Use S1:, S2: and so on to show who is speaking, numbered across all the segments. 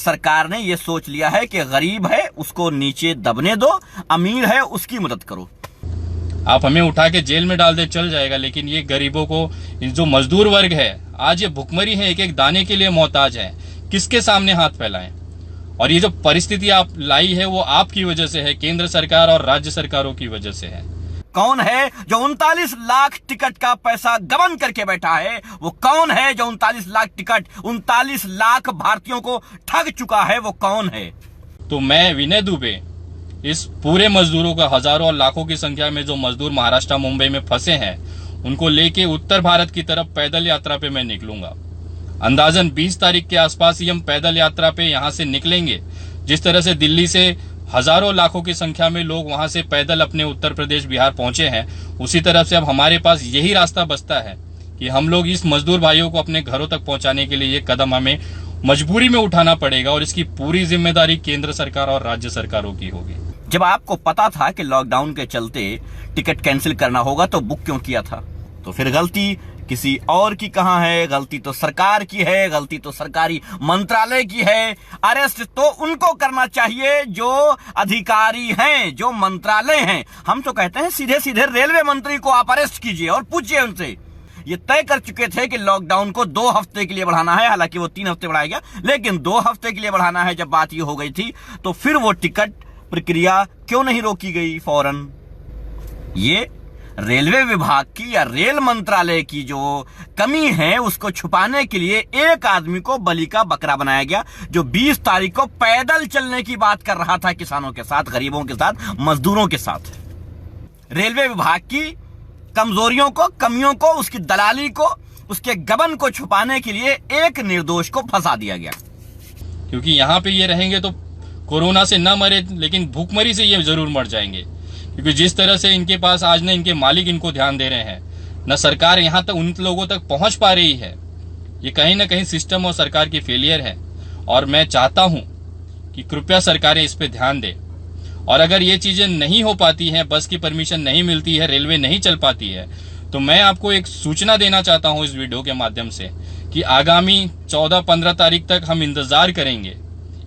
S1: सरकार ने ये सोच लिया है कि गरीब है उसको नीचे दबने दो, अमीर है उसकी मदद करो।
S2: आप हमें उठा के जेल में डाल दे चल जाएगा, लेकिन ये गरीबों को, जो मजदूर वर्ग है आज ये भुखमरी है, एक एक दाने के लिए मोहताज है, किसके सामने हाथ फैलाएं। और ये जो परिस्थिति आप लाई है वो आपकी वजह से है, केंद्र सरकार और राज्य सरकारों की वजह से है।
S1: कौन है जो 39 लाख टिकट का पैसा गबन करके बैठा है? वो कौन है जो 39 लाख टिकट 39 लाख भारतीयों को ठग चुका है? वो कौन है?
S2: तो मैं विनय दुबे इस पूरे मजदूरों का, हजारों और लाखों की संख्या में जो मजदूर महाराष्ट्र मुंबई में फंसे हैं, उनको लेके उत्तर भारत की तरफ पैदल यात्रा पे मैं निकलूंगा। अंदाजन 20 तारीख के आसपास ही हम पैदल यात्रा पे यहां से निकलेंगे। जिस तरह से दिल्ली से हजारों लाखों की संख्या में लोग वहां से पैदल अपने उत्तर प्रदेश बिहार पहुंचे हैं, उसी तरफ से अब हमारे पास यही रास्ता बचता है कि हम लोग इस मजदूर भाइयों को अपने घरों तक पहुंचाने के लिए ये कदम हमें मजबूरी में उठाना पड़ेगा और इसकी पूरी जिम्मेदारी केंद्र सरकार और राज्य सरकारों की होगी।
S1: जब आपको पता था कि लॉकडाउन के चलते टिकट कैंसिल करना होगा तो बुक क्यों किया था? तो फिर गलती किसी और की कहां है? गलती तो सरकार की है, गलती तो सरकारी मंत्रालय की है। अरेस्ट तो उनको करना चाहिए जो अधिकारी हैं, जो मंत्रालय हैं। हम तो कहते हैं सीधे सीधे रेलवे मंत्री को आप अरेस्ट कीजिए और पूछिए उनसे। ये तय कर चुके थे कि लॉकडाउन को 2 हफ्ते के लिए बढ़ाना है, हालांकि वो 3 हफ्ते बढ़ाया गया, लेकिन 2 हफ्ते के लिए बढ़ाना है। जब बात ये हो गई थी तो फिर वो टिकट प्रक्रिया क्यों नहीं रोकी गई फौरन? ये रेलवे विभाग की या रेल मंत्रालय की जो कमी है उसको छुपाने के लिए एक आदमी को बलि का बकरा बनाया गया, जो 20 तारीख को पैदल चलने की बात कर रहा था किसानों के साथ, गरीबों के साथ, मजदूरों के साथ। रेलवे विभाग की कमजोरियों को, कमियों को, उसकी दलाली को, उसके गबन को छुपाने के लिए एक निर्दोष को फंसा दिया गया।
S2: क्योंकि यहाँ पे ये रहेंगे तो कोरोना से न मरे, लेकिन भूखमरी से ये जरूर मर जाएंगे। क्योंकि जिस तरह से इनके पास आज न इनके मालिक इनको ध्यान दे रहे हैं, न सरकार यहाँ तक उन लोगों तक पहुंच पा रही है, ये कहीं ना कहीं सिस्टम और सरकार की फेलियर है। और मैं चाहता हूं कि कृपया सरकारें इस पे ध्यान दें। और अगर ये चीजें नहीं हो पाती हैं, बस की परमिशन नहीं मिलती है, रेलवे नहीं चल पाती है, तो मैं आपको एक सूचना देना चाहता हूं इस वीडियो के माध्यम से कि आगामी 14-15 तारीख तक हम इंतजार करेंगे।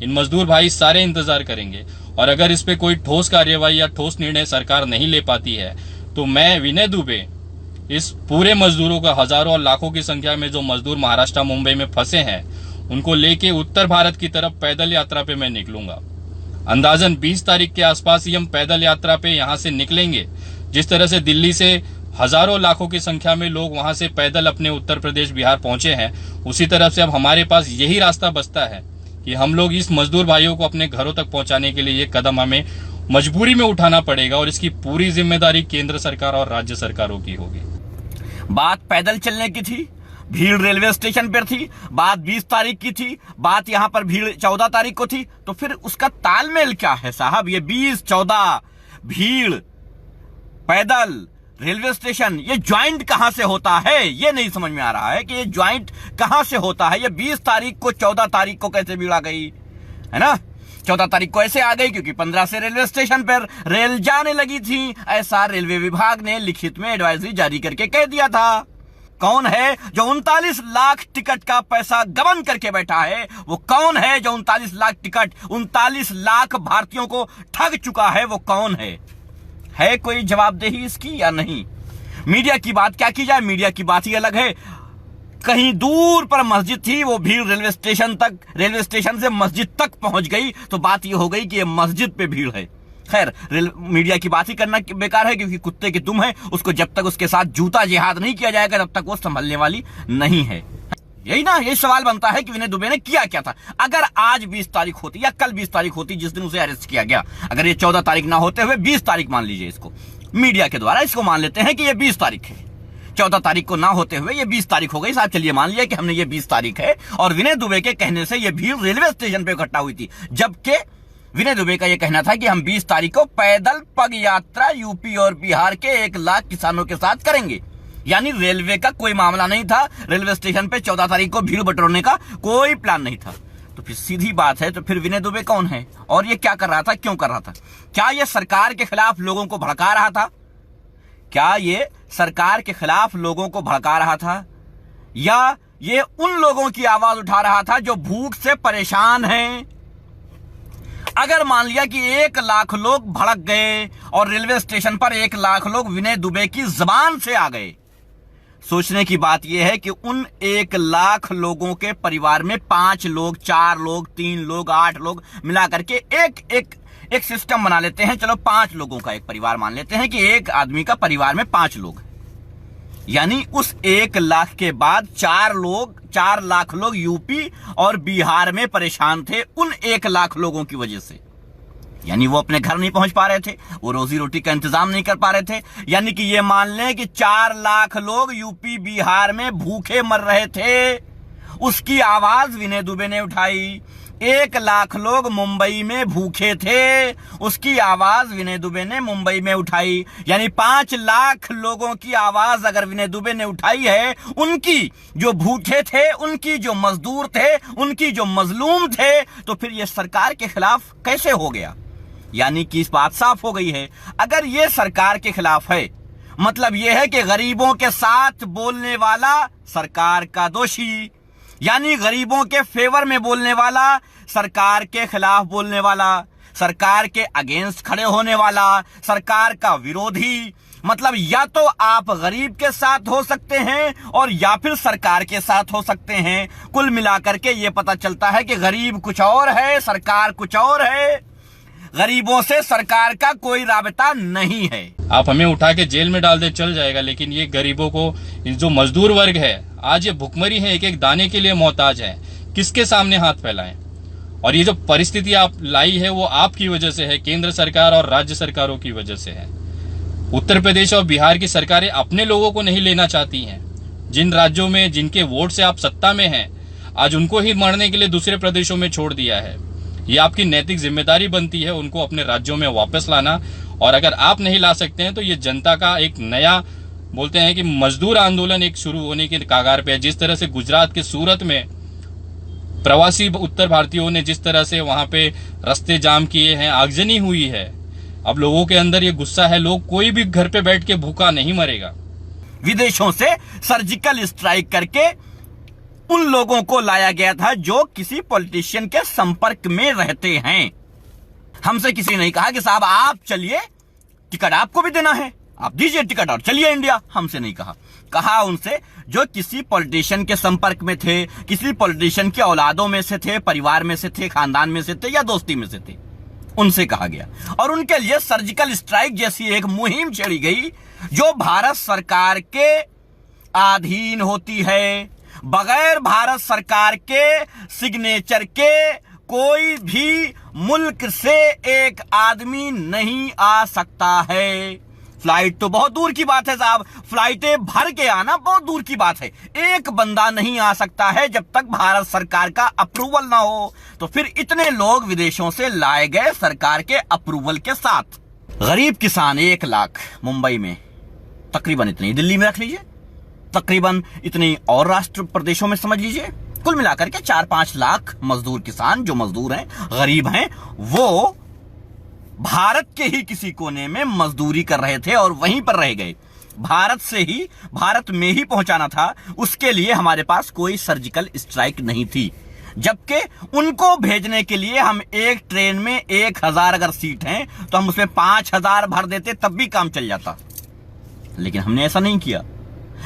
S2: इन मजदूर भाई सारे इंतजार करेंगे और अगर इस पे कोई ठोस कार्यवाही या ठोस निर्णय सरकार नहीं ले पाती है तो मैं विनय दुबे इस पूरे मजदूरों का, हजारों और लाखों की संख्या में जो मजदूर महाराष्ट्र मुंबई में फंसे हैं, उनको लेके उत्तर भारत की तरफ पैदल यात्रा पे मैं निकलूंगा। अंदाजन 20 तारीख के आसपास ही हम पैदल यात्रा पे यहां से निकलेंगे। जिस तरह से दिल्ली से हजारों लाखों की संख्या में लोग वहां से पैदल अपने उत्तर प्रदेश बिहार पहुंचे हैं, उसी तरफ से अब हमारे पास यही रास्ता बचता है कि हम लोग इस मजदूर भाइयों को अपने घरों तक पहुंचाने के लिए ये कदम हमें मजबूरी में उठाना पड़ेगा और इसकी पूरी जिम्मेदारी केंद्र सरकार और राज्य सरकारों की होगी।
S1: बात पैदल चलने की थी, भीड़ रेलवे स्टेशन पर थी, बात 20 तारीख की थी, बात यहां पर भीड़ 14 तारीख को थी, तो फिर उसका तालमेल क्या है साहब? ये 20-14 भीड़, पैदल, रेलवे स्टेशन, ये ज्वाइंट कहां से होता है? ये नहीं समझ में आ रहा है कि ये ज्वाइंट कहां से होता है। ये 20 तारीख को 14 तारीख को कैसे भीड़ आ गई, है ना? 14 तारीख को ऐसे आ गई क्योंकि 15 से रेलवे स्टेशन पर रेल जाने लगी थी, ऐसा रेलवे विभाग ने लिखित में एडवाइजरी जारी करके कह दिया था। कौन है जो 39 लाख टिकट का पैसा गबन करके बैठा है? वो कौन है जो 39 लाख टिकट 39 लाख भारतीयों को ठग चुका है? वो कौन है कोई जवाबदेही इसकी या नहीं? मीडिया की बात क्या की जाए, मीडिया की बात ही अलग है। कहीं दूर पर मस्जिद थी, वो भीड़ रेलवे स्टेशन से मस्जिद तक पहुंच गई, तो बात ये हो गई कि ये मस्जिद पे भीड़ है। खैर, मीडिया की बात ही करना बेकार है, क्योंकि कुत्ते की दुम है, उसको जब तक उसके साथ जूता जिहाद नहीं किया जाएगा तब तक वो संभलने वाली नहीं है। यही सवाल बनता है कि विनय दुबे ने किया क्या था? अगर आज 20 तारीख होती या कल 20 तारीख होती जिस दिन उसे अरेस्ट किया गया, अगर ये 14 तारीख ना होते हुए 20 तारीख मान लीजिए, इसको मीडिया के द्वारा इसको मान लेते हैं कि ये 20 तारीख है, 14 तारीख को ना होते हुए ये 20 तारीख हो गई साहब, चलिए मान लिया कि हमने ये 20 तारीख है और विनय दुबे के कहने से ये भीड़ रेलवे स्टेशन पे इकट्ठा हुई थी, जबकि विनय दुबे का यह कहना था कि हम 20 तारीख को पैदल पग यात्रा यूपी और बिहार के 1 लाख किसानों के साथ करेंगे। यानी रेलवे का कोई मामला नहीं था, रेलवे स्टेशन पे 14 तारीख को भीड़ बटोरने का कोई प्लान नहीं था। तो फिर सीधी बात है, तो फिर विनय दुबे कौन है और ये क्या कर रहा था, क्यों कर रहा था? क्या ये सरकार के खिलाफ लोगों को भड़का रहा था? क्या ये सरकार के खिलाफ लोगों को भड़का रहा था, या ये उन लोगों की आवाज उठा रहा था जो भूख से परेशान हैं। अगर मान लिया कि 1 लाख लोग भड़क गए और रेलवे स्टेशन पर 1 लाख लोग विनय दुबे की जबान से आ गए, सोचने की बात यह है कि उन 1 लाख लोगों के परिवार में 5 लोग, 4 लोग, 3 लोग, 8 लोग मिलाकर के एक सिस्टम बना लेते हैं। चलो 5 लोगों का एक परिवार मान लेते हैं कि एक आदमी का परिवार में 5 लोग, यानी उस 1 लाख के बाद 4 लाख लोग यूपी और बिहार में परेशान थे उन 1 लाख लोगों की वजह से। यानी वो अपने घर नहीं पहुंच पा रहे थे, वो रोजी रोटी का इंतजाम नहीं कर पा रहे थे। यानी कि ये मान लें कि 4 लाख लोग यूपी बिहार में भूखे मर रहे थे, उसकी आवाज विनय दुबे ने उठाई। 1 लाख लोग मुंबई में भूखे थे, उसकी आवाज विनय दुबे ने मुंबई में उठाई। यानी 5 लाख लोगों की आवाज अगर विनय दुबे ने उठाई है, उनकी जो भूखे थे, उनकी जो मजदूर थे, उनकी जो मजलूम थे, तो फिर यह सरकार के खिलाफ कैसे हो गया? यानी कि इस बात साफ हो गई है, अगर यह सरकार के खिलाफ है, मतलब यह है कि गरीबों के साथ बोलने वाला सरकार का दोषी, यानी गरीबों के फेवर में बोलने वाला, सरकार के खिलाफ बोलने वाला, सरकार के अगेंस्ट खड़े होने वाला, सरकार का विरोधी। मतलब या तो आप गरीब के साथ हो सकते हैं और या फिर सरकार के साथ हो सकते हैं। कुल मिलाकर के ये पता चलता है कि गरीब कुछ और है, सरकार कुछ और है। गरीबों से सरकार का कोई राबता नहीं है।
S2: आप हमें उठा के जेल में डाल दे चल जाएगा, लेकिन ये गरीबों को, जो मजदूर वर्ग है, आज ये भुखमरी है, एक एक दाने के लिए मोहताज है। किसके सामने हाथ फैलाएं? और ये जो परिस्थिति आप लाई है वो आपकी वजह से है, केंद्र सरकार और राज्य सरकारों की वजह से है। उत्तर प्रदेश और बिहार की सरकारें अपने लोगों को नहीं लेना चाहती हैं। जिन राज्यों में जिनके वोट से आप सत्ता में हैं, आज उनको ही मरने के लिए दूसरे प्रदेशों में छोड़ दिया है। ये आपकी नैतिक जिम्मेदारी बनती है उनको अपने राज्यों में वापस लाना। और अगर आप नहीं ला सकते हैं तो ये जनता का एक नया, बोलते हैं कि मजदूर आंदोलन एक शुरू होने के कागार पे है। जिस तरह से गुजरात के सूरत में प्रवासी उत्तर भारतीयों ने जिस तरह से वहां पे रास्ते जाम किए हैं, आगजनी हुई है, अब लोगों के अंदर ये गुस्सा है। लोग, कोई भी घर पे बैठ के भूखा नहीं मरेगा।
S1: विदेशों से सर्जिकल स्ट्राइक करके उन लोगों को लाया गया था जो किसी पॉलिटिशियन के संपर्क में रहते हैं। हमसे किसी ने नहीं कहा कि साहब आप चलिए, टिकट आपको भी देना है, आप दीजिए टिकट और चलिए इंडिया। हमसे नहीं कहा। कहा उनसे जो किसी पॉलिटिशियन के संपर्क में थे, किसी पॉलिटिशियन के औलादों में से थे, परिवार में से थे, खानदान में से थे या दोस्ती में से थे, उनसे कहा गया। और उनके लिए सर्जिकल स्ट्राइक जैसी एक मुहिम छेड़ी गई जो भारत सरकार के अधीन होती है। बगैर भारत सरकार के सिग्नेचर के कोई भी मुल्क से एक आदमी नहीं आ सकता है। फ्लाइट तो बहुत दूर की बात है साहब, फ्लाइटें भर के आना बहुत दूर की बात है। एक बंदा नहीं आ सकता है जब तक भारत सरकार का अप्रूवल ना हो। तो फिर इतने लोग विदेशों से लाए गए सरकार के अप्रूवल के साथ। गरीब किसान 1 लाख मुंबई में, तकरीबन इतनी दिल्ली में रख लीजिए, तकरीबन इतनी और राष्ट्र प्रदेशों में समझ लीजिए, कुल मिलाकर के 4-5 लाख मजदूर किसान जो मजदूर हैं, गरीब हैं, वो भारत के ही किसी कोने में मजदूरी कर रहे थे और वहीं पर रह गए। भारत में ही पहुंचाना था, उसके लिए हमारे पास कोई सर्जिकल स्ट्राइक नहीं थी। जबकि उनको भेजने के लिए हम एक ट्रेन में 1000 अगर सीट हैं तो हम उसमें 5000 भर देते, तब भी काम चल जाता। लेकिन हमने ऐसा नहीं किया।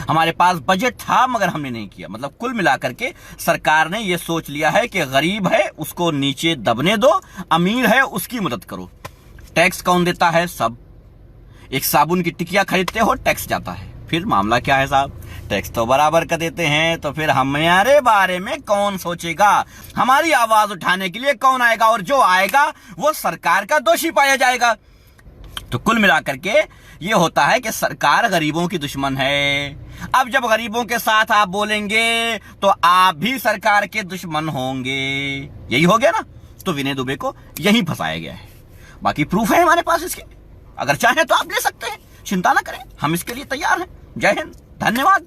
S1: हमारे पास बजट था मगर हमने नहीं किया। मतलब कुल मिलाकर के सरकार ने यह सोच लिया है कि गरीब है उसको नीचे दबने दो, अमीर है उसकी मदद करो। टैक्स कौन देता है? सब। एक साबुन की टिकिया खरीदते हो, टैक्स जाता है। फिर मामला क्या है साहब? टैक्स तो बराबर का देते हैं, तो फिर हमारे बारे में कौन सोचेगा? हमारी आवाज उठाने के लिए कौन आएगा? और जो आएगा वो सरकार का दोषी पाया जाएगा। तो कुल मिलाकर के ये होता है कि सरकार गरीबों की दुश्मन है। अब जब गरीबों के साथ आप बोलेंगे तो आप भी सरकार के दुश्मन होंगे। यही हो गया ना? तो विनय दुबे को यहीं फंसाया गया है। बाकी प्रूफ है हमारे पास इसके, अगर चाहें तो आप ले सकते हैं, चिंता ना करें, हम इसके लिए तैयार हैं। जय हिंद, धन्यवाद।